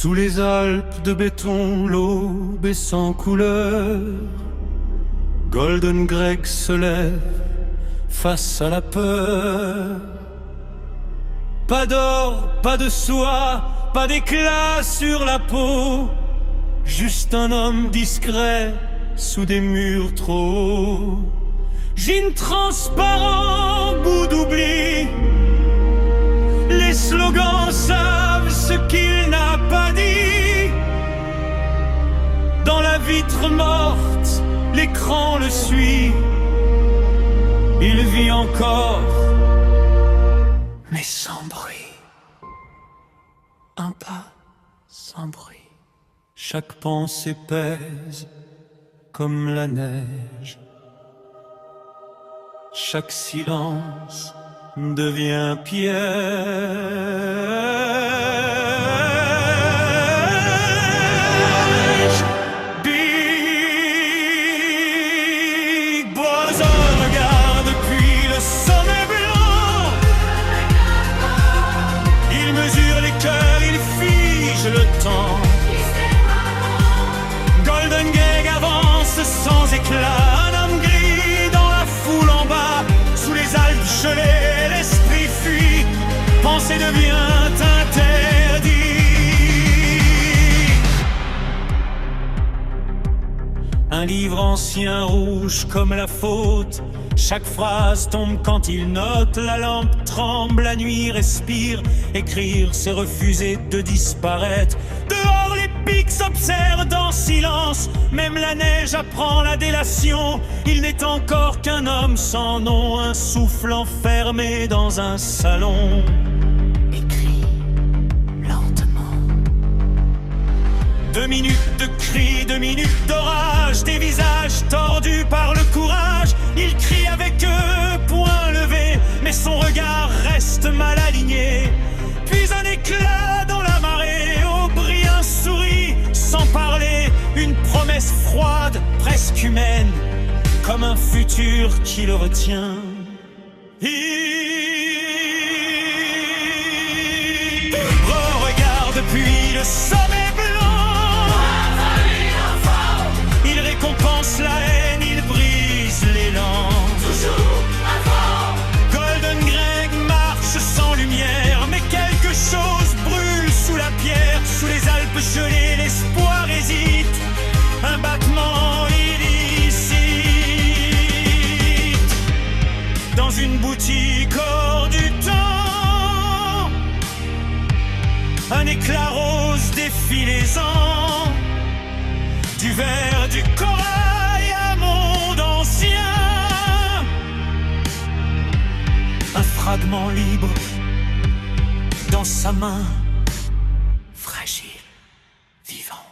Sous les Alpes de béton, l'aube est sans couleur. Golden Greg se lève face à la peur. Pas d'or, pas de soie, pas d'éclat sur la peau. Juste un homme discret sous des murs trop hauts. Jean transparent, bout d'oubli. Les slogans savent ce qu'il n'a pas dit. Dans la vitre morte, l'écran le suit. Il vit encore, mais sans bruit. Un pas sans bruit. Chaque pensée pèse comme la neige. Chaque silence devient piège. Big Brother regarde depuis le sommet blanc. Il mesure les cœurs, il fige le temps. Golden Gag avance sans éclat. Un homme gris dans la foule en bas. Sous les Alpes gelées, l'esprit fuit. Penser devient interdit. Un livre ancien rouge comme la faute. Chaque phrase tombe quand il note. La lampe tremble, la nuit respire. Écrire, c'est refuser de disparaître. Dehors les pics s'observent en silence. Même la neige apprend la délation. Il n'est encore qu'un homme sans nom. Un souffle enfermé dans un salon. Écrit lentement. 2 minutes de cris, 2 minutes d'orage. Des visages tordus par le courage. Il crie avec eux, poing levé. Mais son regard reste mal aligné. Puis un éclat dans la marée. Au bris un sourit sans parler. Une promesse froide, presque humaine. Comme un futur qui le retient. Il regarde depuis le sommet blanc. Il récompense la haine, il brise l'élan. Golden Greg marche sans lumière, mais quelque chose brûle sous la pierre. Sous les Alpes gelées, l'espoir hésite. Un battement illicite. Dans une boutique hors du temps, un éclat rose défie les ans. Du verre, du corail, un monde ancien. Un fragment libre dans sa main, fragile, vivant.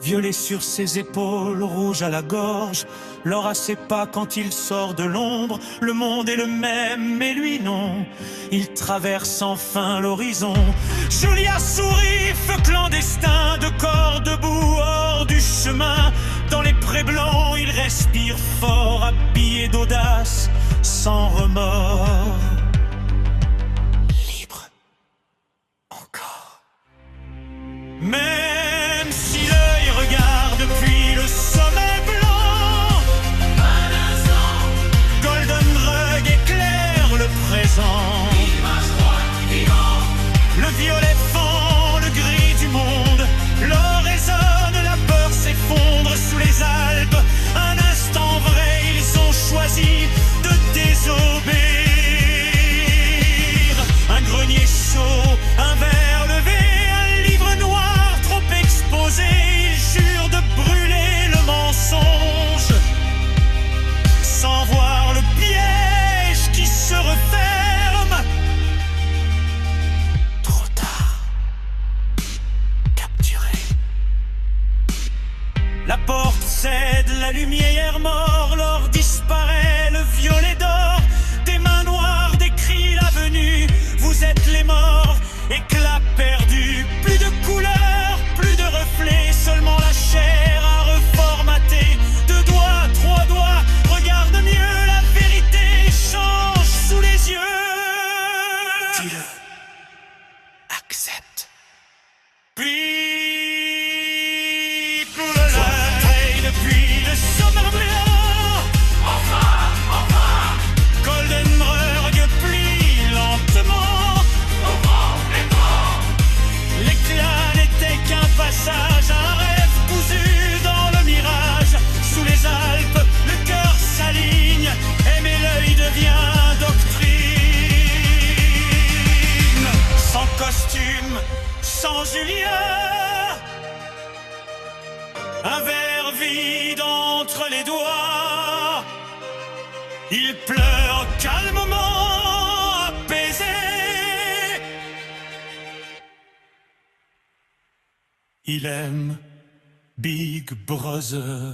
Violet sur ses épaules, rouge à la gorge. L'or à ses pas quand il sort de l'ombre. Le monde est le même, mais lui non. Il traverse enfin l'horizon. Julia sourit, feu clandestin. De corps debout hors du chemin. Dans les prés blancs, il respire fort. Habillé d'audace, sans remords. Libre, encore. Même si l'œil regarde depuis le sommet blanc, un instant, Golden Greg éclaire le présent. Image droite, vivant. Le violet fend le gris du monde. L'or résonne, la peur s'effondre sous les Alpes. Un instant vrai, ils ont choisi de désobéir. Il pleure calmement, apaisé. Il aime Big Brother.